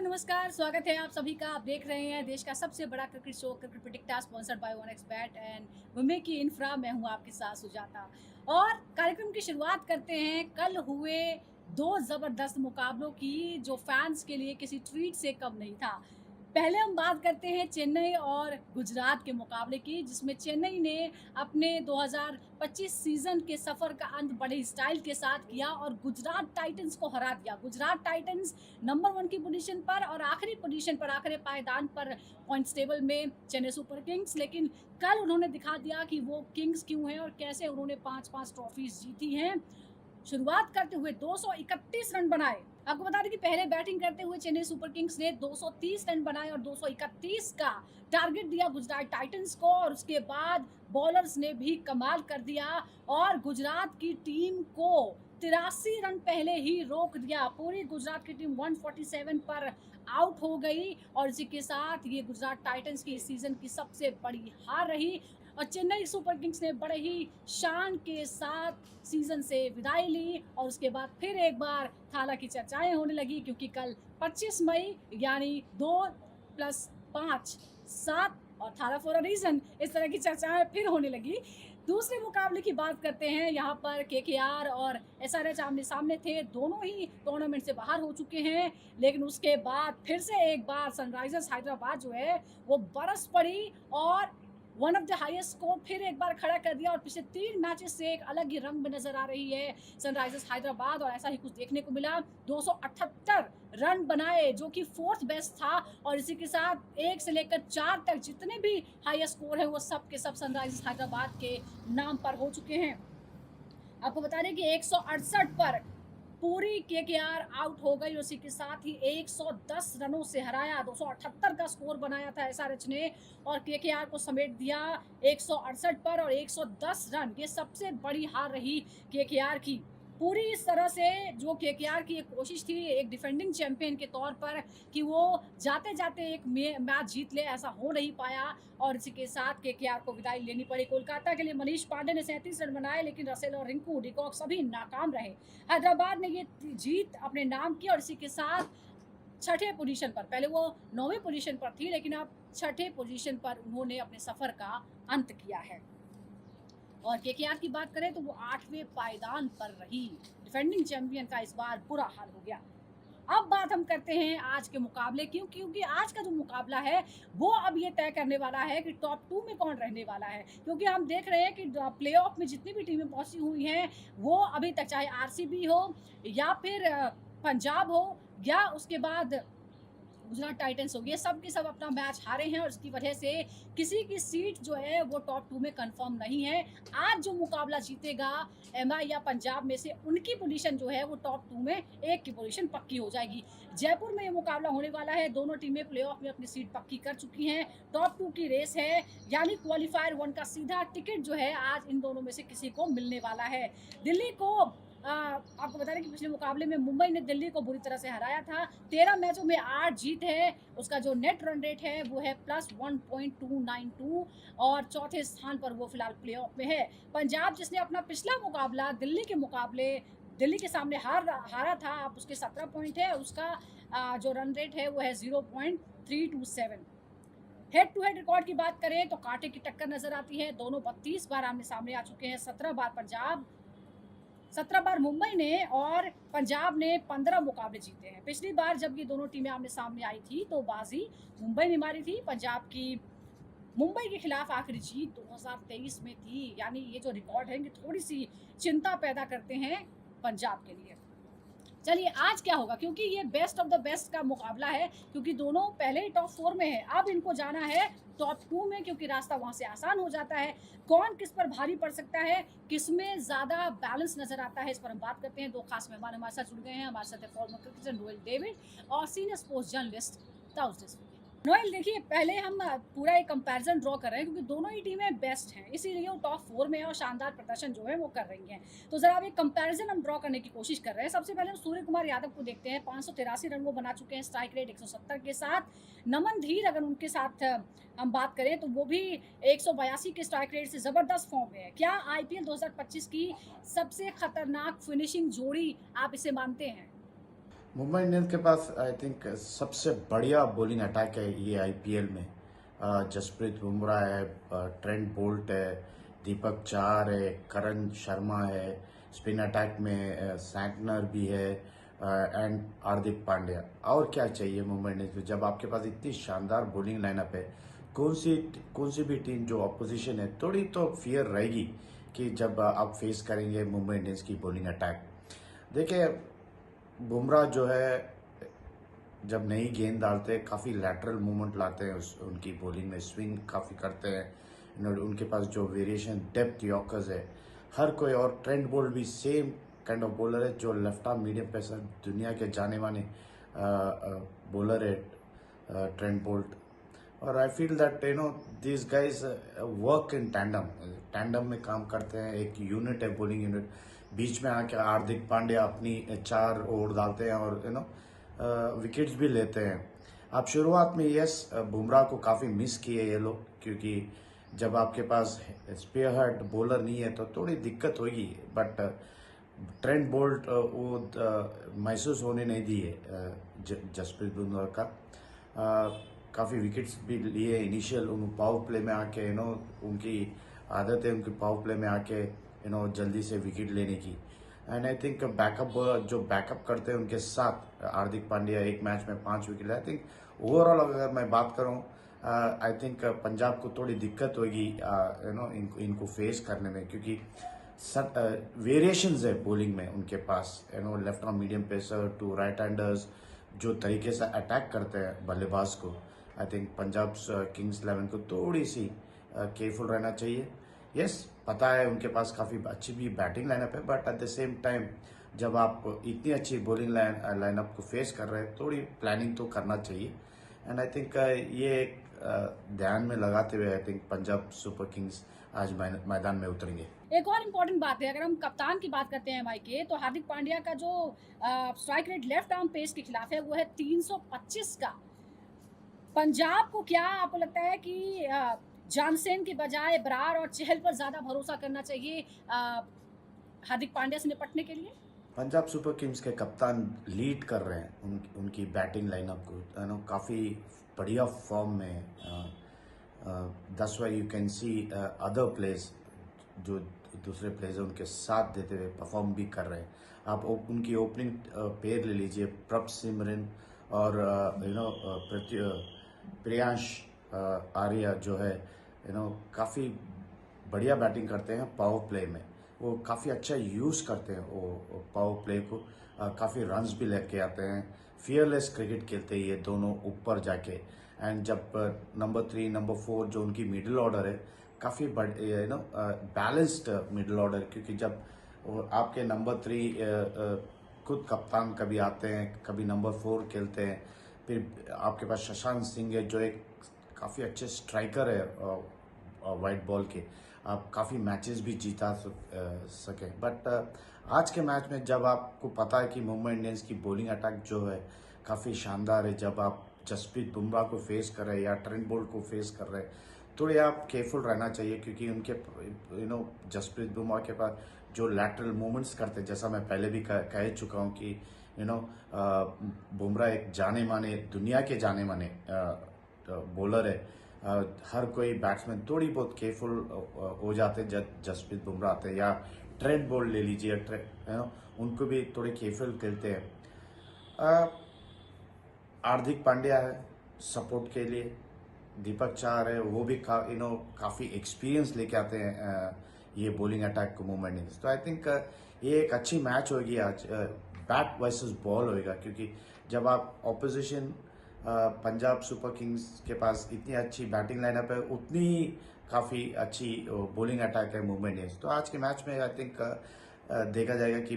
नमस्कार, स्वागत है आप सभी का। आप देख रहे हैं देश का सबसे बड़ा cricket show cricket predictor sponsored by 1xBet and Mumbai की इंफ्रा। मैं हूं आपके साथ सुजाता और कार्यक्रम की शुरुआत करते हैं कल हुए दो जबरदस्त मुकाबलों की जो फैंस के लिए किसी ट्रीट से कम नहीं था। पहले हम बात करते हैं चेन्नई और गुजरात के मुकाबले की, जिसमें चेन्नई ने अपने 2025 सीजन के सफर का अंत बड़े स्टाइल के साथ किया और गुजरात टाइटंस को हरा दिया। गुजरात टाइटंस नंबर 1 की पोजीशन पर और आखिरी पोजीशन पर, आखिरी पायदान पर पॉइंट्स टेबल में चेन्नई सुपर किंग्स। लेकिन कल उन्होंने दिखा दिया कि वो किंग्स क्यों हैं और कैसे उन्होंने 5-5 ट्रॉफीज जीती हैं। शुरुआत करते हुए 231 रन बनाए। आपको बता दें कि पहले बैटिंग करते हुए चेन्नई सुपर किंग्स ने 230 रन बनाए और 231 का टारगेट दिया गुजरात टाइटंस को, और उसके बाद बॉलर्स ने भी कमाल कर दिया और गुजरात की टीम को 83 रन पहले ही रोक दिया। पूरी गुजरात की टीम 147 पर आउट हो गई और इसी के साथ ये गुजरात टाइटंस की इस सीजन की सबसे बड़ी हार रही और चेन्नई सुपर किंग्स ने बड़े ही शान के साथ सीजन से विदाई ली। और उसके बाद फिर एक बार थाला की चर्चाएं होने लगी, क्योंकि कल 25 मई यानी 2+5 7 और थाला फॉर अ रीजन, इस तरह की चर्चाएं फिर होने लगी। दूसरे मुकाबले की बात करते हैं। यहाँ पर केकेआर और एसआरएच आमने सामने थे, दोनों ही टूर्नामेंट से बाहर हो चुके हैं। लेकिन उसके बाद फिर से एक बार सनराइजर्स हैदराबाद जो है वो बरस पड़ी और one of the highest score फिर एक बार खड़ा कर दिया और पिछले 3 मैचेस से एक अलग ही रंग में नजर आ रही है सनराइजर्स हैदराबाद। और ऐसा ही कुछ देखने को मिला, 278 रन बनाए जो कि 4th बेस्ट था। और इसी के साथ 1 से लेकर 4 तक जितने भी हाईएस्ट स्कोर है वो सब के सब सनराइजर्स हैदराबाद के नाम पर हो चुके हैं। आपको बता दें कि 168 पर पूरी केकेआर आउट हो गई। उसी के साथ ही 110 रनों से हराया। 278 का स्कोर बनाया था एसआरएच ने और केकेआर को समेट दिया 168 पर और 110 रन। ये सबसे बड़ी हार रही केकेआर की। पूरी इस तरह से जो केकेआर की एक कोशिश थी एक डिफेंडिंग चैंपियन के तौर पर कि वो जाते जाते एक मैच जीत ले, ऐसा हो नहीं पाया और इसी के साथ केकेआर को विदाई लेनी पड़ी। कोलकाता के लिए मनीष पांडे ने 37 रन बनाए, लेकिन रसेल और रिंकू डिकॉक सभी नाकाम रहे। हैदराबाद ने ये जीत अपने नाम की और इसी के साथ छठे पोजीशन पर, पहले वो 9वीं पोजीशन पर थी लेकिन अब छठे पोजीशन पर उन्होंने अपने सफर का अंत किया है। और केकेआर की बात करें तो वो 8वें पायदान पर रही। डिफेंडिंग चैंपियन का इस बार बुरा हाल हो गया। अब बात हम करते हैं आज के मुकाबले की, क्योंकि आज का जो मुकाबला है वो अब ये तय करने वाला है कि टॉप 2 में कौन रहने वाला है। क्योंकि हम देख रहे हैं कि प्लेऑफ में जितनी भी टीमें पहुंची हुई हैं वो अभी तक, चाहे आरसीबी हो या फिर पंजाब हो या उसके बाद गुजरात टाइटंस हो, ये सब के सब अपना मैच हारे हैं और इसकी वजह से किसी की सीट जो है वो टॉप 2 में कंफर्म नहीं है। आज जो मुकाबला जीतेगा एमआई या पंजाब में से, उनकी पोजीशन जो है वो टॉप 2 में एक की पोजीशन पक्की हो जाएगी। जयपुर में ये मुकाबला होने वाला है। दोनों टीमें प्लेऑफ में अपनी सीट पक्की कर चुकी हैं। टॉप 2 की रेस है, यानी क्वालिफायर 1 का सीधा टिकट जो है आज इन दोनों में से किसी को मिलने वाला है। दिल्ली को आपको बता दें कि पिछले मुकाबले में मुंबई ने दिल्ली को बुरी तरह से हराया था। 13 मैचों में 8 जीत है। उसका जो नेट रन रेट है वो है +1.292 और चौथे स्थान पर वो फिलहाल प्लेऑफ में है। पंजाब जिसने अपना पिछला मुकाबला दिल्ली के मुकाबले दिल्ली के सामने हारा था, अब उसके 17 पॉइंट है। उसका जो रन रेट है वो है 0.327। हेड टू हेड रिकॉर्ड की बात करें तो कांटे की टक्कर नजर आती है। दोनों 32 बार आमने सामने आ चुके हैं। 17 बार पंजाब, 17 बार मुंबई ने और पंजाब ने 15 मुकाबले जीते हैं। पिछली बार जब ये दोनों टीमें आमने सामने आई थी तो बाजी मुंबई ने मारी थी। पंजाब की मुंबई के खिलाफ आखिरी जीत 2023 में थी। यानी ये जो रिकॉर्ड है ये थोड़ी सी चिंता पैदा करते हैं पंजाब के लिए। चलिए आज क्या होगा, क्योंकि ये बेस्ट ऑफ द बेस्ट का मुकाबला है, क्योंकि दोनों पहले ही टॉप 4 में है। अब इनको जाना है टॉप 2 में, क्योंकि रास्ता वहां से आसान हो जाता है। कौन किस पर भारी पड़ सकता है, किसमें ज्यादा बैलेंस नजर आता है, इस पर हम बात करते हैं। 2 खास मेहमान हमारे साथ जुड़ गए हैं। हमारे साथ है फॉर्मर क्रिकेटर नोएल डेविड और senior sports journalist taus. Noel, देखिए पहले हम पूरा एक कंपैरिजन ड्रॉ कर रहे हैं, क्योंकि दोनों ही टीमें बेस्ट हैं, इसीलिए वो टॉप 4 में है और शानदार प्रदर्शन जो है वो कर रही हैं। तो जरा अब एक कंपैरिजन हम ड्रॉ करने की कोशिश कर रहे हैं। सबसे पहले हम सूर्य कुमार यादव को देखते हैं। 583 रन वो बना चुके हैं, स्ट्राइक रेट 170 के साथ। नमन धीर अगर उनके साथ हम बात करें तो वो भी 182 के स्ट्राइक रेट से जबरदस्त फॉर्म में है। क्या आईपीएल 2025 की सबसे खतरनाक फिनिशिंग जोड़ी आप इसे मानते हैं? मुंबई इंडियंस के पास आई थिंक सबसे बढ़िया बॉलिंग अटैक है ये आईपीएल में। जसप्रीत बुमराह है, ट्रेंट बोल्ट है, दीपक चाहर है, करण शर्मा है, स्पिन अटैक में सैंटनर भी है, एंड हार्दिक पांड्या। और क्या चाहिए मुंबई इंडियंस को जब आपके पास इतनी शानदार बॉलिंग लाइनअप है। कौन सी भी टीम जो अपोजिशन है थोड़ी तो फियर रहेगी कि जब आप फेस करेंगे मुंबई इंडियंस की बॉलिंग अटैक। देखिए, बुमराह जो है जब नई गेंद डालते हैं काफ़ी लैटरल मूवमेंट लाते हैं, उनकी बॉलिंग में स्विंग काफ़ी करते हैं। उनके पास जो वेरिएशन डेप्थ यॉर्कर्स है हर कोई। और ट्रेंट बोल्ट भी सेम काइंड ऑफ बॉलर है जो लेफ्ट आर्म मीडियम पेसर, दुनिया के जाने माने बॉलर है ट्रेंट बोल्ट। और आई feel that this guys work in tandem. Tandem में काम करते हैं, एक यूनिट है, बॉलिंग यूनिट। बीच में आके हार्दिक पांड्या अपनी 4 ओवर डालते हैं और विकेट्स भी लेते हैं। आप शुरुआत में यस बुमराह को काफ़ी मिस किए ये लोग, क्योंकि जब आपके पास स्पेयर बॉलर नहीं है तो थोड़ी दिक्कत होगी। बट ट्रेंट बोल्ट महसूस होने नहीं दिए जसप्रीत बुमराह का। काफ़ी विकेट्स भी लिए इनिशियल उन पावर प्ले में आके। उनकी आदत है उनकी पावर प्ले में आके जल्दी से विकेट लेने की। एंड आई थिंक बैकअप जो बैकअप करते हैं उनके साथ हार्दिक पांड्या एक मैच में 5 विकेट। आई थिंक ओवरऑल अगर मैं बात करूं, आई थिंक पंजाब को थोड़ी दिक्कत होगी इनको फेस करने में, क्योंकि वेरिएशंस है बॉलिंग में उनके पास। Left arm medium pacer to right handers जो तरीके से अटैक करते हैं बल्लेबाज को। आई थिंक पंजाब किंग्स 11 को थोड़ी सी केयरफुल रहना चाहिए। यस, पता है उनके पास काफ़ी अच्छी भी बैटिंग लाइनअप है, but at the same time जब आप इतनी अच्छी बॉलिंग लाइनअप को फेस कर रहे हैं थोड़ी प्लानिंग तो करना चाहिए। एंड आई थिंक ये एक ध्यान में लगाते हुए I think Punjab Super Kings आज मैदान में उतरेंगे। एक और इम्पॉर्टेंट बात है, अगर हम कप्तान की बात करते हैं एमआई के, तो हार्दिक पांड्या का जो strike rate left arm pace के खिलाफ है वो है 325 का। पंजाब को क्या आपको लगता है कि जानसेन के बजाय बरार और चहल पर ज्यादा भरोसा करना चाहिए हार्दिक पांड्या से निपटने के लिए? पंजाब सुपर किंग्स के कप्तान लीड कर रहे हैं उनकी बैटिंग लाइनअप को, काफ़ी बढ़िया फॉर्म में। That's why you can see other players जो दूसरे प्लेयर्स उनके साथ देते हुए परफॉर्म भी कर रहे हैं। आप उनकी ओपनिंग पेयर ले लीजिए, प्रभ सिमरन और प्रियांश आर्या जो है काफ़ी बढ़िया बैटिंग करते हैं पावर प्ले में। वो काफ़ी अच्छा यूज़ करते हैं वो पावर प्ले को, काफ़ी रन्स भी लेके आते हैं। फियरलेस क्रिकेट खेलते हैं ये दोनों ऊपर जाके। एंड जब नंबर 3 नंबर 4 जो उनकी मिडिल ऑर्डर है काफ़ी बैलेंस्ड मिडिल ऑर्डर, क्योंकि जब आपके नंबर 3 खुद कप्तान कभी आते हैं, कभी नंबर 4 खेलते हैं, फिर आपके पास शशांक सिंह है जो एक काफ़ी अच्छे स्ट्राइकर है वाइट बॉल के। आप काफ़ी मैचेस भी जीता सके। बट आज के मैच में जब आपको पता है कि मुंबई इंडियंस की बॉलिंग अटैक जो है काफ़ी शानदार है, जब आप जसप्रीत बुमराह को फेस कर रहे हैं या ट्रेंट बोल्ट को फेस कर रहे हैं, थोड़े आप केयरफुल रहना चाहिए, क्योंकि उनके जसप्रीत बुमराह के पास जो लैटरल मूवमेंट्स करते हैं, जैसा मैं पहले भी कह चुका हूँ कि बुमराह एक जाने माने दुनिया के जाने माने बॉलर है। हर कोई बैट्समैन थोड़ी बहुत केयरफुल हो जाते हैं जब जसप्रीत बुमराह आते हैं, या ट्रेंट बोल्ट ले लीजिए, उनको भी थोड़े केयरफुल खेलते हैं। हार्दिक पांड्या है सपोर्ट के लिए, दीपक चाहर है, वो भी काफ़ी एक्सपीरियंस लेके आते हैं ये बॉलिंग अटैक को मुंबई इंडियंस। तो आई थिंक ये एक अच्छी मैच होगी आज, बैट वर्सेस बॉल होएगा, क्योंकि जब आप ऑपोजिशन पंजाब सुपर किंग्स के पास इतनी अच्छी बैटिंग लाइनअप है, उतनी काफ़ी अच्छी बॉलिंग अटैक है मुंबई इंडियंस। तो आज के मैच में आई थिंक देखा जाएगा कि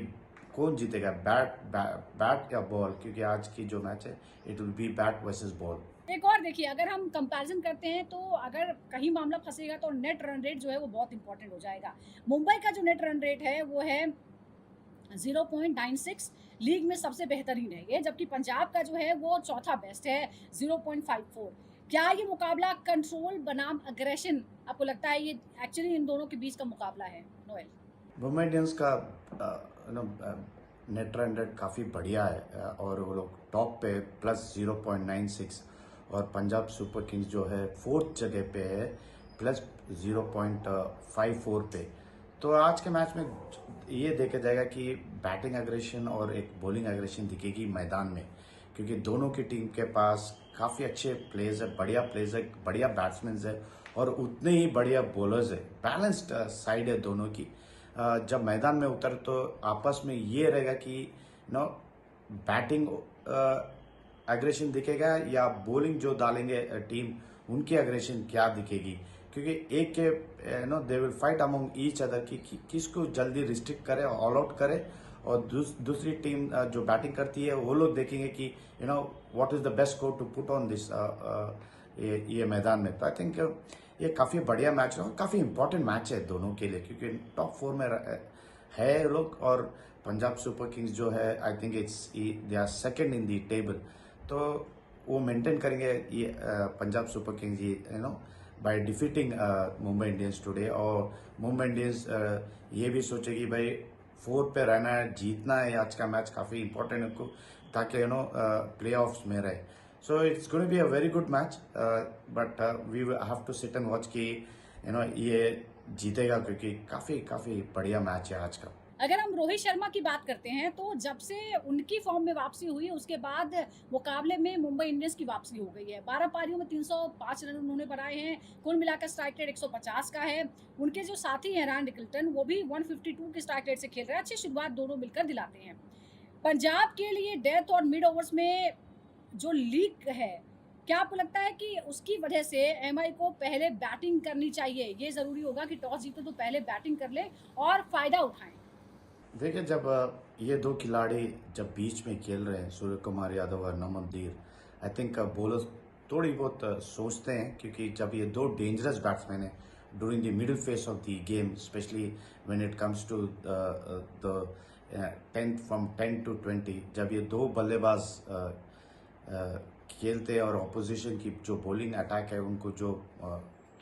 कौन जीतेगा, बैट या बॉल, क्योंकि आज की जो मैच है it will be bat versus ball. एक और देखिए, अगर हम कंपैरिजन करते हैं तो अगर कहीं मामला फंसेगा तो नेट रन रेट जो है वो बहुत इंपॉर्टेंट हो जाएगा। मुंबई का जो नेट रन रेट है वो है 0.96, लीग में सबसे बेहतरीन है ये, जबकि पंजाब का जो है वो चौथा बेस्ट है 0.54। क्या ये मुकाबला कंट्रोल बनाम अग्रेशन, आपको लगता है ये एक्चुअली इन दोनों के बीच का मुकाबला है नोएल? मुंबई इंडियंस का नेट रन रेट काफ़ी बढ़िया है और वो लोग टॉप पे प्लस 0.96 और पंजाब सुपर किंग्स जो है फोर्थ जगह पे है प्लस 0.54 पे। तो आज के मैच में ये देखा जाएगा कि बैटिंग एग्रेशन और एक बॉलिंग एग्रेशन दिखेगी मैदान में, क्योंकि दोनों की टीम के पास काफ़ी अच्छे प्लेयर्स है, बढ़िया बैट्समैन है और उतने ही बढ़िया बॉलर्स है। बैलेंस्ड साइड है दोनों की। जब मैदान में उतर तो आपस में ये रहेगा कि बैटिंग एग्रेशन दिखेगा या बॉलिंग जो डालेंगे टीम उनकी एग्रेशन क्या दिखेगी, क्योंकि एक के they will fight among each other कि किसको जल्दी रिस्ट्रिक्ट करे, ऑल आउट करे और दूसरी टीम जो बैटिंग करती है वो लोग देखेंगे कि what is the best score to put on this ये मैदान में। तो आई थिंक ये काफ़ी बढ़िया मैच है और काफ़ी इंपॉर्टेंट मैच है दोनों के लिए, क्योंकि टॉप 4 में है लोग और पंजाब सुपर किंग्स जो है I think they are second in the table. तो वो मेंटेन करेंगे ये Punjab Super Kings by defeating Mumbai Indians today. और मुंबई इंडियंस ये भी सोचेगी भाई 4 पे रहना है, जीतना है आज का मैच, काफ़ी इंपॉर्टेंट है उनको, ताकि प्ले ऑफ्स में रहे। So it's going to be a very good match but we have to sit and watch कि ये जीतेगा, क्योंकि काफ़ी बढ़िया मैच है आज का। अगर हम रोहित शर्मा की बात करते हैं तो जब से उनकी फॉर्म में वापसी हुई उसके बाद मुकाबले में मुंबई इंडियंस की वापसी हो गई है। 12 पारियों में 305 रन उन्होंने बनाए हैं। कुल मिलाकर स्ट्राइक रेट 150 का है। उनके जो साथी हैं रैन निकल्टन, वो भी 152 के स्ट्राइक रेट से खेल रहे हैं। अच्छी शुरुआत दोनों मिलकर दिलाते हैं। पंजाब के लिए डेथ और मिड ओवर्स में जो लीक है, क्या आपको लगता है कि उसकी वजह से एमआई को पहले बैटिंग करनी चाहिए? ये जरूरी होगा कि टॉस जीते तो पहले बैटिंग कर ले और फायदा उठाएं। देखिए, जब ये दो खिलाड़ी जब बीच में खेल रहे हैं, सूर्य कुमार यादव और नमनदीप, आई थिंक बॉलर्स थोड़ी बहुत सोचते हैं, क्योंकि जब ये दो डेंजरस बैट्समैन हैं during the middle phase of the game, especially when it comes to the 10 from 10 to 20, जब ये दो बल्लेबाज खेलते हैं और ऑपोजिशन की जो बॉलिंग अटैक है उनको जो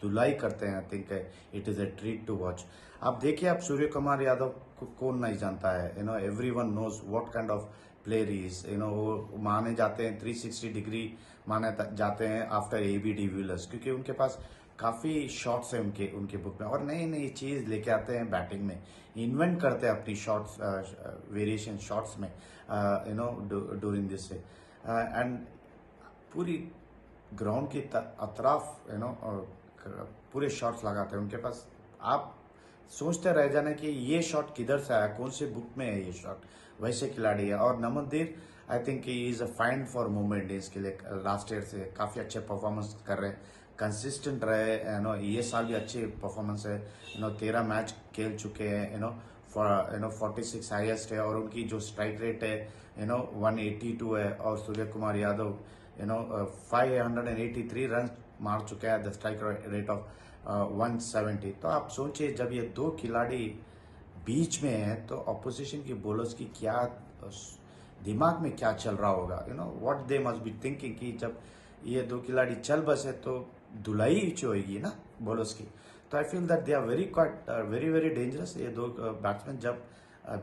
धुलाई करते हैं, I think it is a treat to watch. आप देखिए, आप सूर्य कुमार यादव को कौन नहीं जानता है, everyone knows what kind of player is, वो माने जाते हैं 360 डिग्री माने जाते हैं आफ्टर AB डिविलियर्स, क्योंकि उनके पास काफ़ी शॉट्स हैं उनके बुक में और नई नई चीज़ लेके आते हैं बैटिंग में, इन्वेंट करते हैं अपनी शॉट्स, वेरिएशन शॉट्स में ड्यूरिंग दिस एंड पूरी ग्राउंड की अतराफ पूरे शॉट्स लगाते हैं उनके पास। आप सोचते रह जाना कि ये शॉट किधर से आया, कौन से बुक में है ये शॉट, वैसे खिलाड़ी है। और Namandeep I think he is a find for Mumbai Indians के लिए, लास्ट ईयर से काफ़ी अच्छे परफॉर्मेंस कर रहे हैं, कंसिस्टेंट रहे, ये साल भी अच्छे परफॉर्मेंस है, 13 मैच खेल चुके हैं, 46 हाईएस्ट है और उनकी जो स्ट्राइक रेट है 182 है और सूर्य कुमार यादव 583 रन मार चुके हैं, द स्ट्राइक रेट ऑफ 170। तो आप सोचिए, जब ये दो खिलाड़ी बीच में हैं तो ऑपोजिशन की बॉलर्स की क्या दिमाग में क्या चल रहा होगा, what they must be thinking कि जब ये दो खिलाड़ी चल बसे तो धुलाई होगी ना बॉलर्स की। तो I feel that they are very very dangerous, ये दो बैट्समैन जब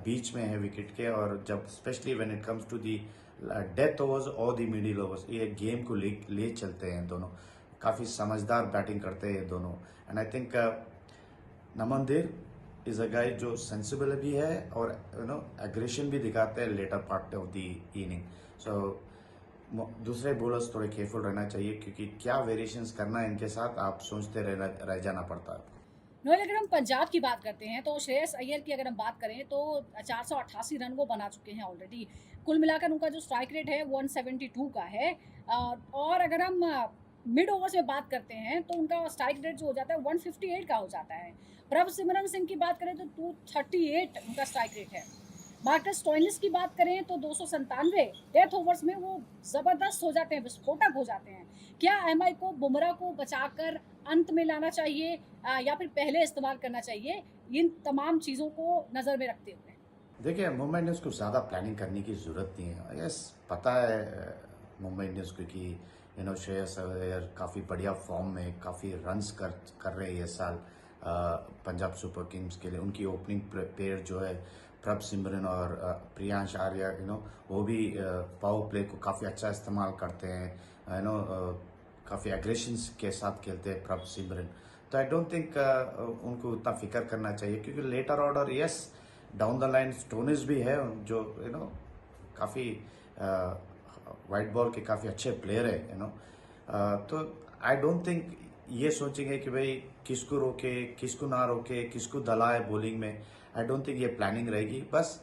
बीच में है विकेट के, और जब especially when it comes to the death overs और दी मिडिल ओवर्स, ये गेम को ले चलते हैं दोनों, काफ़ी समझदार बैटिंग करते हैं दोनों। And I think Namandeep is a guy जो सेंसिबल भी है और एग्रेशन भी दिखाते हैं later part of the inning. So दूसरे बॉलर्स थोड़े केयरफुल रहना चाहिए, क्योंकि क्या वेरिएशंस करना है इनके साथ आप सोचते रह जाना पड़ता है। नोएल, अगर हम पंजाब की बात करते हैं तो श्रेयस अय्यर की अगर हम बात करें तो 488 रन वो बना चुके हैं ऑलरेडी। कुल मिलाकर उनका जो स्ट्राइक रेट है 172 का है। और अगर हम मिड ओवर्स में बात करते हैं तो उनका स्ट्राइक रेट जो हो जाता है 158 का हो जाता है। प्रभ सिमरन सिंह की बात करें तो 238 उनका स्ट्राइक रेट है। मार्कस स्टोइनिस की बात करें तो 297 डेथ ओवर्स में वो ज़बरदस्त हो जाते हैं, विस्फोटक हो जाते हैं। क्या एमआई को बुमराह को बचाकर अंत में लाना चाहिए या फिर पहले इस्तेमाल करना चाहिए, इन तमाम चीज़ों को नज़र में रखते हुए? देखिए, मुंबई इंडियंस को ज़्यादा प्लानिंग करने की ज़रूरत नहीं है। यस, पता है मुंबई इंडियंस को कि श्रेयस अय्यर काफ़ी बढ़िया फॉर्म में काफ़ी रन्स कर रहे हैं ये साल पंजाब सुपर किंग्स के लिए। उनकी ओपनिंग पेयर जो है प्रभ सिमरन और प्रियांश आर्या, वो भी पावर प्ले को काफ़ी अच्छा इस्तेमाल करते हैं, काफ़ी एग्रेशंस के साथ खेलते हैं प्रभ सिमरन। तो आई डोंट थिंक उनको उतना फिक्र करना चाहिए, क्योंकि later order yes down the line Stoinis भी है, जो काफ़ी वाइट बॉल के काफ़ी अच्छे प्लेयर है, तो आई डोंट थिंक ये सोचेंगे कि भाई किसको रोके, किसको ना रोके, किसको दलाए बॉलिंग में। आई डोंट थिंक ये प्लानिंग रहेगी। बस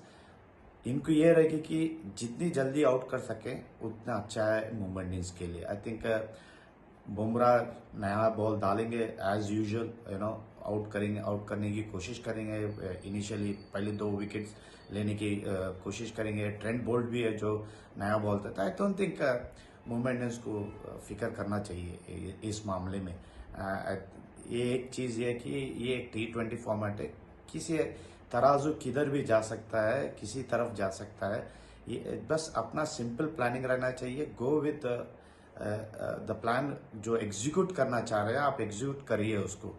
इनको ये रहेगी कि जितनी जल्दी आउट कर सके उतना अच्छा है मुंबई इंडियंस के लिए। आई थिंक बुमराह नया बॉल डालेंगे एज यूजुअल, आउट करने की कोशिश करेंगे। इनिशियली पहले 2 विकेट्स लेने की कोशिश करेंगे। ट्रेंट बोल्ट भी है जो नया बॉल था। I don't think Mumbai Indians को फिक्र करना चाहिए इस मामले में। ये एक चीज़ ये है कि ये एक T20 फॉर्मेट है, किसी तराजू किधर भी जा सकता है, किसी तरफ जा सकता है। ये बस अपना सिंपल प्लानिंग रहना चाहिए। गो विद द प्लान, जो एग्जीक्यूट करना चाह रहे हैं आप एग्जीक्यूट करिए उसको।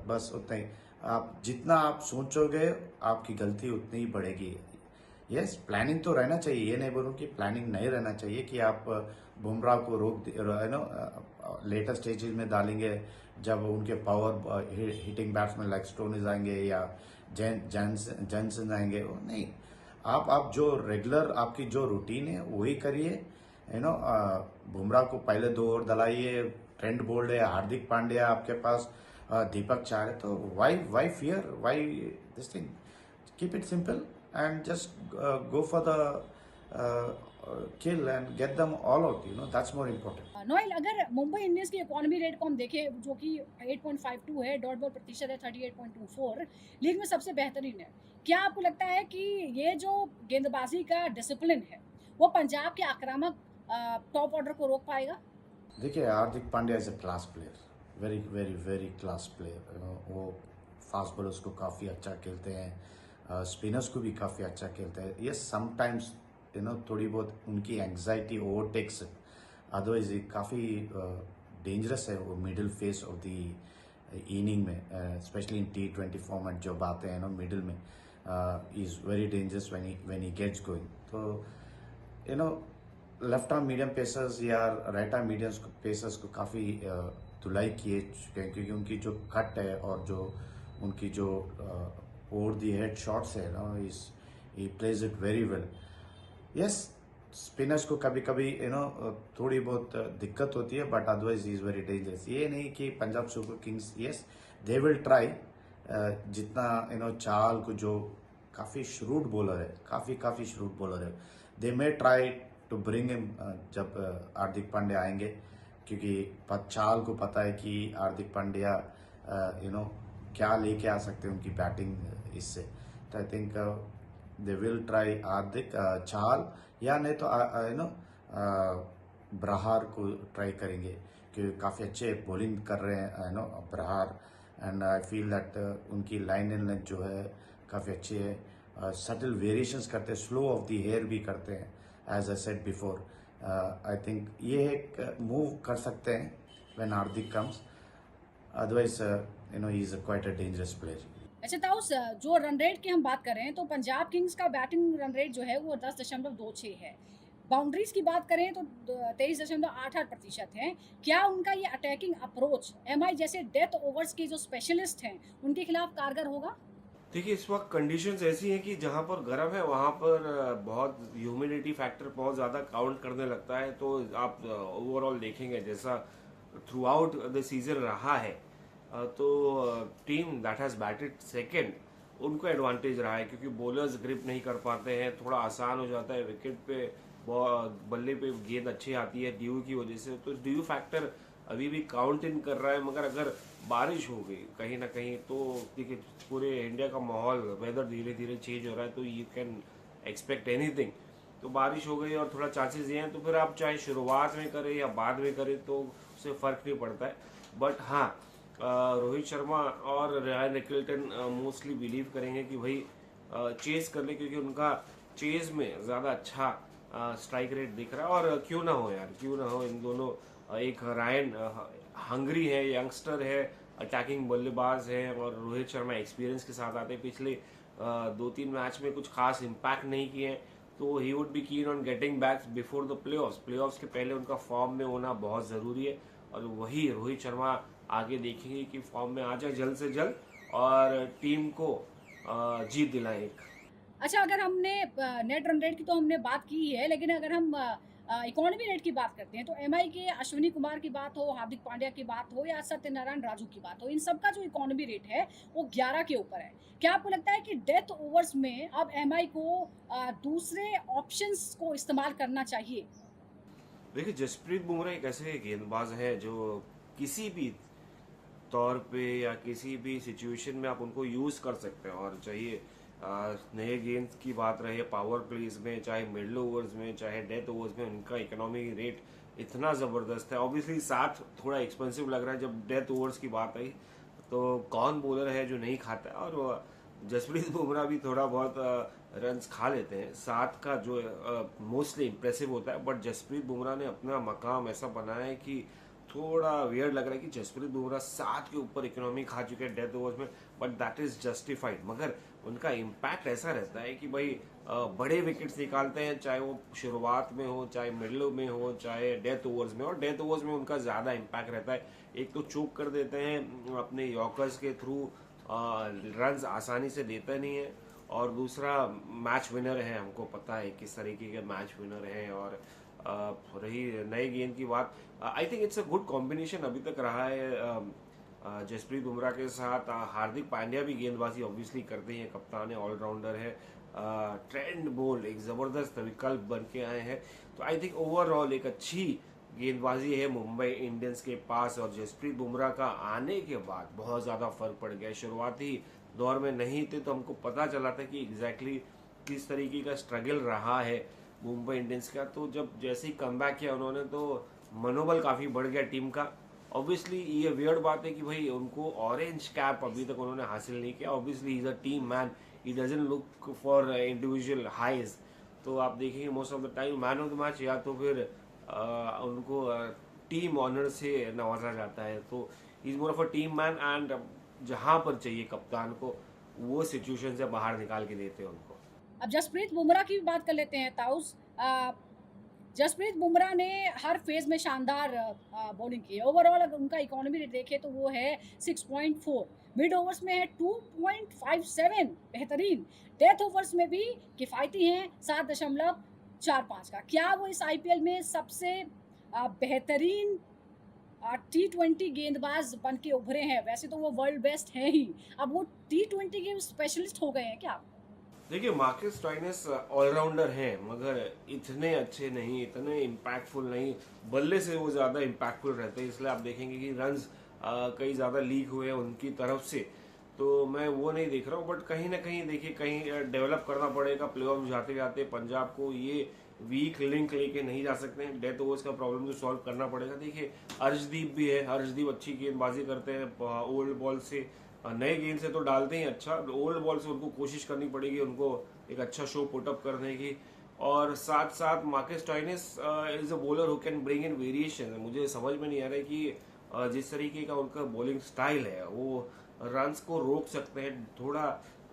बस उतना ही। आप जितना आप सोचोगे आपकी गलती उतनी ही बढ़ेगी। यस, प्लानिंग तो रहना चाहिए, ये नहीं बोलूँ कि प्लानिंग नहीं रहना चाहिए कि आप बुमराह को रोक लेटर स्टेजेस में डालेंगे जब उनके power hitting batsman like Stoinis आएंगे या जैनसन आएंगे। नहीं, आप जो रेगुलर आपकी जो रूटीन है वही करिए। बुमराह को पहले 2 ओवर दलाइए। ट्रेंट बोल्ट है, हार्दिक पांड्या आपके पास, दीपक चार है, तो why fear, why this thing. Keep it simple and just go for the kill and get them all out. That's more important. Noel, अगर मुंबई इंडियंस की इकोनॉमी रेट को हम देखें जो कि 8.52 है, डॉट बॉल प्रतिशत है 38.24, लीग में सबसे बेहतरीन है, क्या आपको लगता है कि ये जो गेंदबाजी का डिसिप्लिन है वो पंजाब के आक्रामक टॉप ऑर्डर को रोक पाएगा? देखिए, Hardik Pandya is a class player, very very very class player. वो फास्ट बॉलर्स को काफ़ी अच्छा खेलते हैं, स्पिनर्स को भी काफ़ी अच्छा खेलते हैं। यस, समटाइम्स थोड़ी बहुत उनकी एंग्जाइटी ओवरटेक्स, अदरवाइज ये काफ़ी डेंजरस है वो middle phase of the inning में, स्पेशली इन T20 फॉर्मेट जब आते हैं मिडिल में, is very dangerous when he gets going. तो लेफ्ट आर्म मीडियम पेसर्स या राइट आर्म मीडियम पेसर्स को काफ़ी धुलाई किए चुके हैं, क्योंकि उनकी जो कट है और जो उनकी जो ओवर दी हेड शॉट्स है he plays it very well. Yes, spinners को कभी कभी थोड़ी बहुत दिक्कत होती है, but otherwise is very dangerous. ये नहीं कि Punjab Super Kings, yes they will try, जितना चाल को जो काफ़ी श्रूड बॉलर है, काफ़ी श्रूड बॉलर है, they may try to bring him जब हार्दिक पांड्या आएंगे, क्योंकि चाल को पता है कि हार्दिक पांड्या क्या लेके आ सकते हैं उनकी बैटिंग इससे। तो I think they will try Hardik, चाल, या नहीं तो ब्राहार को ट्राई करेंगे, क्योंकि काफ़ी अच्छे बॉलिंग कर रहे हैं ब्राहार। एंड आई फील दैट उनकी लाइन एंड लेंथ जो है काफ़ी अच्छी है, सटल वेरिएशंस करते हैं, स्लो ऑफ द हेयर भी करते हैं, as I said before. I think ये एक मूव कर सकते हैं when Hardik comes, otherwise he is quite a dangerous player. अच्छा ताउस, जो रन रेट की हम बात करें तो पंजाब किंग्स का बैटिंग रन रेट जो है वो 10.26 है। बाउंड्रीज की बात करें तो 23.88% है। क्या उनका ये अटैकिंग अप्रोच MI जैसे डेथ ओवर्स के जो स्पेशलिस्ट हैं उनके खिलाफ कारगर होगा? देखिए, इस वक्त कंडीशंस ऐसी हैं कि जहाँ पर गर्म है वहाँ पर बहुत ह्यूमिडिटी फैक्टर बहुत ज़्यादा काउंट करने लगता है। तो आप ओवरऑल देखेंगे जैसा थ्रू आउट द सीजन रहा है, तो team that has batted second उनको एडवांटेज रहा है, क्योंकि बॉलर्स ग्रिप नहीं कर पाते हैं, थोड़ा आसान हो जाता है विकेट पे, बल्ले पे गेंद अच्छी आती है ड्यू की वजह से। तो ड्यू फैक्टर अभी भी काउंट इन कर रहा है। मगर अगर बारिश हो गई कहीं ना कहीं तो देखिए पूरे इंडिया का माहौल, वेदर धीरे धीरे चेंज हो रहा है, तो यू कैन एक्सपेक्ट एनीथिंग। तो बारिश हो गई और थोड़ा चांसेस ये हैं, तो फिर आप चाहे शुरुआत में करें या बाद में करें तो उससे फ़र्क नहीं पड़ता है। बट हाँ, रोहित शर्मा और रायन रिकल्टन मोस्टली बिलीव करेंगे कि भाई चेस कर ले, क्योंकि उनका चेस में ज़्यादा अच्छा स्ट्राइक रेट दिख रहा है। और क्यों ना हो यार, क्यों ना हो, इन दोनों, एक रायन हंगरी है, यंगस्टर है, अटैकिंग बल्लेबाज है, और रोहित शर्मा एक्सपीरियंस के साथ आते हैं। पिछले 2-3 मैच में कुछ खास इम्पैक्ट नहीं किए हैं, तो he would be keen on getting back before the playoffs के पहले उनका फॉर्म में होना बहुत ज़रूरी है। और वही रोहित शर्मा आगे देखेंगे कि फॉर्म में आ जाए जल्द से जल्द और टीम को जीत दिलाए एक। अच्छा, अगर हमने नेट रन रेट की तो हमने बात की ही है, लेकिन अगर हम इकोनॉमी रेट की बात करते हैं तो एमआई के अश्विनी कुमार की बात हो, हार्दिक पांड्या की बात हो या सत्यनारायण राजू की बात हो, इन सब का जो इकोनॉमी रेट है वो 11 के ऊपर है। क्या आपको लगता है कि डेथ ओवर्स में अब एमआई को दूसरे ऑप्शंस को इस्तेमाल करना चाहिए? देखिए, जसप्रीत बुमराह एक ऐसे गेंदबाज है जो किसी भी तौर पे या किसी भी सिचुएशन में आप उनको यूज़ कर सकते हैं। और चाहिए नए गेंद की बात रहे पावर प्लेज में, चाहे मिडल ओवर्स में, चाहे डेथ ओवर्स में, उनका इकोनॉमी रेट इतना ज़बरदस्त है। ऑब्वियसली साथ थोड़ा एक्सपेंसिव लग रहा है जब डेथ ओवर्स की बात आई, तो कौन बॉलर है जो नहीं खाता है। और जसप्रीत बुमराह भी थोड़ा बहुत रन्स खा लेते हैं। सात का जो मोस्टली इम्प्रेसिव होता है, बट जसप्रीत बुमराह ने अपना मकाम ऐसा बनाया है कि थोड़ा वियर्ड लग रहा है कि जसप्रीत बुमराह 7 के ऊपर इकोनॉमी खा चुके हैं डेथ ओवर्स में, बट दैट इज जस्टिफाइड। मगर उनका इम्पैक्ट ऐसा रहता है कि भाई बड़े विकेट्स निकालते हैं, चाहे वो शुरुआत में हो, चाहे मिडल में हो, चाहे डेथ ओवर्स में। और डेथ ओवर्स में उनका ज़्यादा इम्पैक्ट रहता है। एक तो चोक कर देते हैं अपने यॉर्कर्स के थ्रू, रन्स आसानी से देता नहीं है, और दूसरा मैच विनर है, हमको पता है किस तरीके के मैच विनर हैं। और रही नए गेंद की बात, I think it's a good combination अभी तक रहा है जसप्रीत बुमराह के साथ। हार्दिक पांड्या भी गेंदबाजी ऑब्वियसली करते हैं, कप्तान है, ऑलराउंडर है। ट्रेंड बोल्ट एक ज़बरदस्त विकल्प बन के आए हैं। तो आई थिंक ओवरऑल एक अच्छी गेंदबाजी है मुंबई इंडियंस के पास। और जसप्रीत बुमराह का आने के बाद बहुत ज़्यादा फर्क पड़ गया। शुरुआती दौर में नहीं थे तो हमको पता चला था कि एग्जैक्टली किस तरीके का स्ट्रगल रहा है मुंबई इंडियंस का। तो जब जैसे ही कमबैक किया उन्होंने, तो मनोबल काफ़ी बढ़ गया टीम का। ऑब्वियसली ये वियर्ड बात है कि भाई उनको ऑरेंज कैप अभी तक उन्होंने हासिल नहीं किया। Obviously is a team man, he doesn't look for individual highs. तो आप देखेंगे most of the time man of the match या तो फिर उनको टीम ऑनर से नवाजा जाता है। तो is more of a team man, and जहां पर चाहिए कप्तान को वो सिचुएशन से बाहर निकाल के देते हैं उनको। अब जसप्रीत बुमराह की भी बात कर लेते हैं ताउस। जसप्रीत बुमराह ने हर फेज में शानदार बॉलिंग की है। ओवरऑल अगर उनका इकोनॉमी रेट देखें तो वो है 6.4, मिड ओवर्स में है 2.57 बेहतरीन, डेथ ओवर्स में भी किफ़ायती हैं 7.45 का। क्या वो इस आईपीएल में सबसे बेहतरीन T20 गेंदबाज बन के उभरे हैं? वैसे तो वो वर्ल्ड बेस्ट हैं ही, अब वो T20 के स्पेशलिस्ट हो गए हैं क्या? देखिए, मार्कस स्टोइनिस ऑलराउंडर हैं, मगर इतने अच्छे नहीं, इतने इम्पैक्टफुल नहीं। बल्ले से वो ज़्यादा इम्पैक्टफुल रहते हैं, इसलिए आप देखेंगे कि रन्स कई ज़्यादा लीक हुए हैं उनकी तरफ से। तो मैं वो नहीं देख रहा हूँ, बट कहीं ना कहीं देखिए, कहीं डेवलप करना पड़ेगा। प्लेऑफ जाते जाते पंजाब को ये वीक लिंक लेके नहीं जा सकते हैं। डेथ ओवर्स का प्रॉब्लम तो सॉल्व करना पड़ेगा। देखिए, अर्शदीप भी है, अर्शदीप अच्छी गेंदबाजी करते हैं ओल्ड बॉल से। नए गेंद से तो डालते ही अच्छा, ओल्ड बॉल से उनको कोशिश करनी पड़ेगी, उनको एक अच्छा शो पुटअप करने की। और साथ साथ Marcus Stoinis is a bowler who can bring in variation. मुझे समझ में नहीं आ रहा है कि जिस तरीके का उनका बॉलिंग स्टाइल है, वो रन्स को रोक सकते हैं, थोड़ा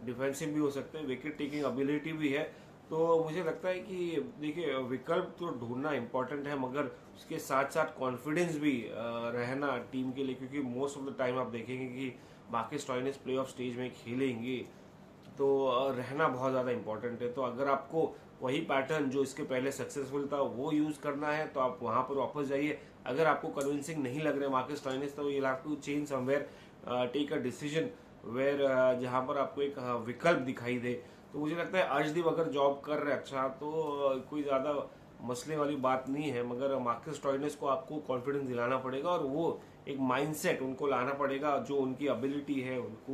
डिफेंसिव भी हो सकते हैं, विकेट टेकिंग एबिलिटी भी है। तो मुझे लगता है कि देखिए, विकल्प तो ढूंढना इंपॉर्टेंट है, मगर उसके साथ साथ कॉन्फिडेंस भी रहना टीम के लिए, क्योंकि मोस्ट ऑफ द टाइम आप देखेंगे कि मार्कस स्टोइनिस प्लेऑफ स्टेज में खेलेंगे, तो रहना बहुत ज़्यादा इंपॉर्टेंट है। तो अगर आपको वही पैटर्न जो इसके पहले सक्सेसफुल था वो यूज़ करना है, तो आप वहाँ पर वापस जाइए। अगर आपको कन्विंसिंग नहीं लग रहा है मार्कस स्टोइनिस, तो you have to change somewhere, take a decision where, जहाँ पर आपको एक विकल्प दिखाई दे। तो मुझे लगता है अर्शदीप अगर जॉब कर रहे अच्छा, तो कोई ज़्यादा मसले वाली बात नहीं है। मगर मार्कस स्टोइनिस को आपको कॉन्फिडेंस दिलाना पड़ेगा, और वो एक माइंडसेट उनको लाना पड़ेगा, जो उनकी एबिलिटी है, उनको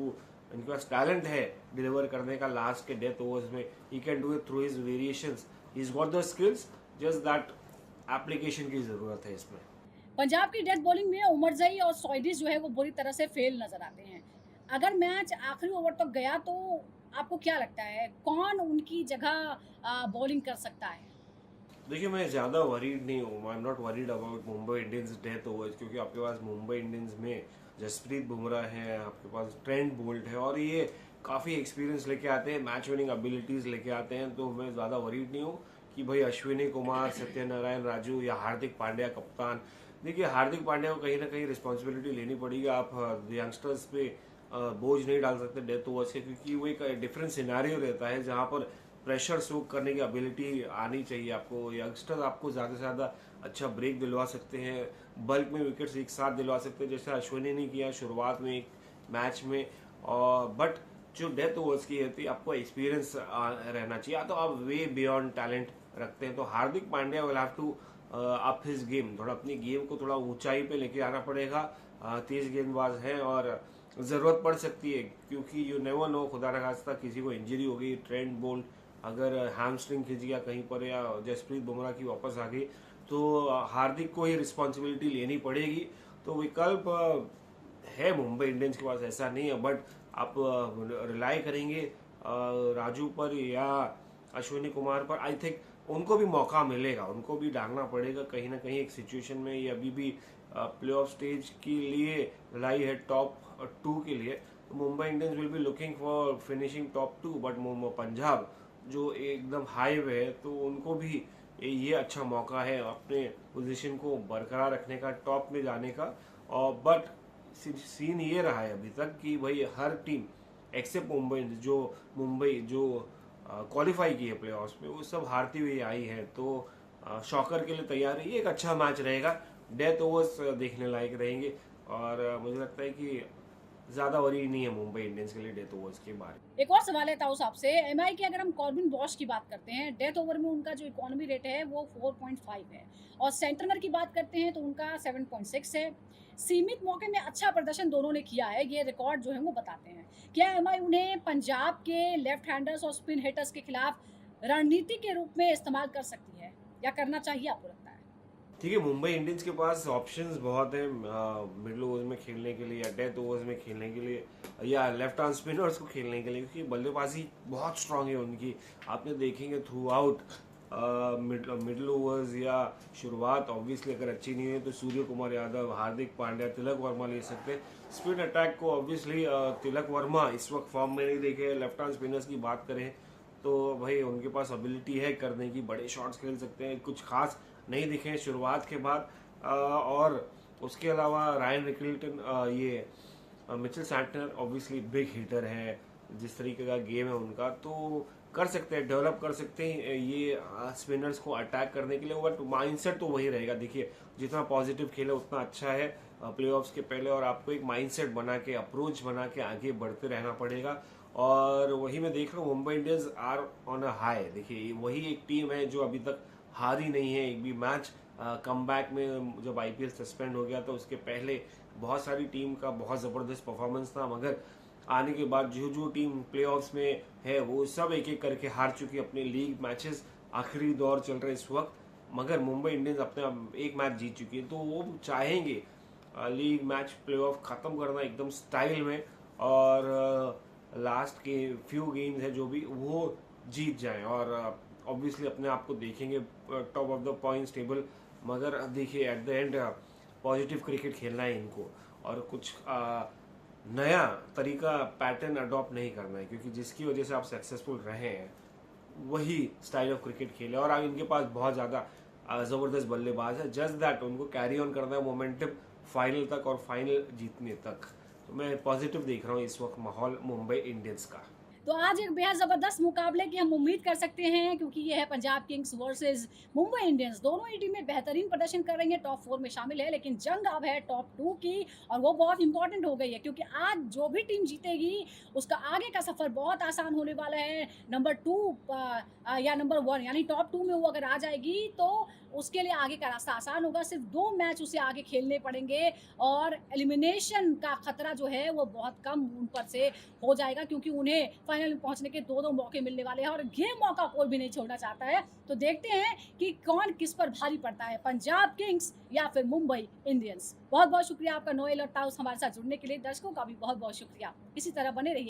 उनके पास टैलेंट है डिलीवर करने का लास्ट के डेथ ओवर्स में। He can do it through his variations, he is got the skills, just that application की ज़रूरत है इसमें। पंजाब की डेथ बॉलिंग में उमरजई और स्टोइनिस जो है वो बुरी तरह से फेल नजर आते हैं। अगर मैच आखिरी ओवर तक गया तो आपको क्या लगता है कौन उनकी जगह बॉलिंग कर सकता है? देखिए, मैं ज़्यादा वरीड नहीं हूँ, I am not worried about Mumbai Indians death overs, क्योंकि आपके पास मुंबई इंडियंस में जसप्रीत बुमराह है, आपके पास ट्रेंट बोल्ट है, और ये काफ़ी एक्सपीरियंस लेके आते हैं, मैच विनिंग एबिलिटीज़ लेके आते हैं, तो मैं ज़्यादा वरीड नहीं हूँ कि भाई अश्विनी कुमार, सत्यनारायण राजू या हार्दिक पांड्या कप्तान। देखिए हार्दिक पांड्या को कहीं ना कहीं रिस्पॉन्सिबिलिटी लेनी पड़ेगी। आप यंगस्टर्स पे बोझ नहीं डाल सकते डेथ ओवर्स के, क्योंकि वो एक डिफरेंट सिनारियो रहता है जहाँ पर प्रेशर सोक करने की एबिलिटी आनी चाहिए आपको। यंगस्टर आपको ज़्यादा से ज़्यादा अच्छा ब्रेक दिलवा सकते हैं, बल्क में विकेट्स एक साथ दिलवा सकते हैं, जैसे अश्विनी ने किया शुरुआत में एक मैच में। और बट जो डेथ ओवर्स की रहती है आपको एक्सपीरियंस रहना चाहिए, या तो आप वे बियॉन्ड टैलेंट रखते हैं तो Hardik Pandya will have to up his game, थोड़ा अपनी गेम को थोड़ा ऊंचाई पे लेके आना पड़ेगा। तेज गेंदबाज हैं और ज़रूरत पड़ सकती है, क्योंकि यू नेवर नो, खुदा न खास्ता किसी को इंजरी हो गई, ट्रेंट बोल्ट अगर हैमस्ट्रिंग खिंच गया कहीं पर या जसप्रीत बुमराह की वापस आ गई तो हार्दिक को ही रिस्पॉन्सिबिलिटी लेनी पड़ेगी। तो विकल्प है मुंबई इंडियंस के पास, ऐसा नहीं है, बट आप रिलाई करेंगे राजू पर या अश्विनी कुमार पर, आई थिंक उनको भी मौका मिलेगा, उनको भी डालना पड़ेगा कहीं ना कहीं एक सिचुएशन में। ये अभी भी प्ले ऑफ स्टेज के लिए लड़ाई है टॉप 2 के लिए, तो Mumbai Indians will be looking for finishing top 2, but Punjab जो एकदम हाई है तो उनको भी ये अच्छा मौका है अपने पोजीशन को बरकरार रखने का, टॉप में जाने का। और बट सीन ये रहा है अभी तक कि भाई हर टीम एक्सेप्ट मुंबई जो क्वालिफाई की है प्ले में, वो सब हारती हुई आई है, तो शॉकर के लिए तैयार है। ये एक अच्छा मैच रहेगा, डेथ ओवर्स देखने लायक रहेंगे, और मुझे लगता है कि ज़्यादा वरी नहीं है मुंबई इंडियंस के लिए डेथ ओवर्स के बारे। एक और सवाल है ताऊ साहब से, एमआई की अगर हम कॉर्बिन बॉश की बात करते हैं, डेथ ओवर में उनका जो इकोनॉमी रेट है वो 4.5 है, और सेंटनर की बात करते हैं तो उनका 7.6 है। सीमित मौके में अच्छा प्रदर्शन दोनों ने किया है, ये रिकॉर्ड जो है वो बताते हैं। क्या एमआई उन्हें पंजाब के लेफ्ट हैंडर्स और स्पिन हिटर्स के खिलाफ रणनीति के रूप में इस्तेमाल कर सकती है, या करना चाहिए आपको लगता है? ठीक है, मुंबई इंडियंस के पास ऑप्शंस बहुत हैं मिडिल ओवर्स में खेलने के लिए या डेथ ओवर्स में खेलने के लिए या लेफ्ट आर्म स्पिनर्स को खेलने के लिए, क्योंकि बल्लेबाजी बहुत स्ट्रांग है उनकी। आपने देखेंगे थ्रू आउट मिडिल ओवर्स या शुरुआत ऑब्वियसली अगर अच्छी नहीं है तो सूर्य कुमार यादव, हार्दिक पांड्या, तिलक वर्मा ले सकते हैं। स्पिन अटैक को ऑब्वियसली तिलक वर्मा इस वक्त फॉर्म में नहीं देखे। लेफ्ट आर्म स्पिनर्स की बात करें तो भाई उनके पास एबिलिटी है करने की, बड़े शॉट्स खेल सकते हैं, कुछ खास नहीं दिखे शुरुआत के बाद। और उसके अलावा रायन रिकल्टन, ये Mitchell Santner obviously big hitter है, जिस तरीके का गेम है उनका तो कर सकते हैं, डेवलप कर सकते हैं ये स्पिनर्स को अटैक करने के लिए, बट माइंडसेट तो वही रहेगा। देखिए जितना पॉजिटिव खेले उतना अच्छा है प्लेऑफ्स के पहले, और आपको एक माइंडसेट बना के, अप्रोच बना के आगे बढ़ते रहना पड़ेगा। और वही मैं देख रहा हूँ, Mumbai Indians are on a high. देखिए वही एक टीम है जो अभी तक हारी नहीं है एक भी मैच। कमबैक में जब आईपीएल सस्पेंड हो गया तो उसके पहले बहुत सारी टीम का बहुत ज़बरदस्त परफॉर्मेंस था, मगर आने के बाद जो जो टीम प्लेऑफ्स में है वो सब एक एक करके हार चुकी अपने लीग मैचेस। आखिरी दौर चल रहा है इस वक्त, मगर मुंबई इंडियंस अपने एक मैच जीत चुकी है, तो वो चाहेंगे लीग मैच प्लेऑफ ख़त्म करना एकदम स्टाइल में, और लास्ट के फ्यू गेम्स है जो भी वो जीत जाएं, और ऑब्वियसली अपने आप को देखेंगे top of the points table. मगर देखिए at the end positive cricket खेलना है इनको, और कुछ नया तरीका पैटर्न अडॉप्ट नहीं करना है, क्योंकि जिसकी वजह से आप सक्सेसफुल रहे हैं वही स्टाइल ऑफ क्रिकेट खेले। और अब इनके पास बहुत ज़्यादा ज़बरदस्त बल्लेबाज है, जस्ट दैट उनको कैरी ऑन करना है मोमेंटम फाइनल तक और फाइनल जीतने तक। तो मैं पॉजिटिव देख रहा हूँ इस वक्त माहौल मुंबई इंडियंस का। तो आज एक बेहद ज़बरदस्त मुकाबले की हम उम्मीद कर सकते हैं, क्योंकि ये है Punjab Kings versus Mumbai Indians. दोनों ही टीमें बेहतरीन प्रदर्शन कर रही हैं, टॉप 4 में शामिल है, लेकिन जंग अब है टॉप 2 की, और वो बहुत इंपॉर्टेंट हो गई है, क्योंकि आज जो भी टीम जीतेगी उसका आगे का सफ़र बहुत आसान होने वाला है। नंबर 2 या नंबर 1 यानी टॉप 2 में वो अगर आ जाएगी तो उसके लिए आगे का रास्ता आसान होगा। सिर्फ 2 मैच उसे आगे खेलने पड़ेंगे, और एलिमिनेशन का खतरा जो है वो बहुत कम उन पर से हो जाएगा, क्योंकि उन्हें फाइनल में पहुंचने के 2-2 मौके मिलने वाले हैं, और ये मौका कोई भी नहीं छोड़ना चाहता है। तो देखते हैं कि कौन किस पर भारी पड़ता है, पंजाब किंग्स या फिर मुंबई इंडियंस। बहुत बहुत शुक्रिया आपका नोएल और ताउस हमारे साथ जुड़ने के लिए। दर्शकों का भी बहुत बहुत शुक्रिया। इसी तरह बने रहिए।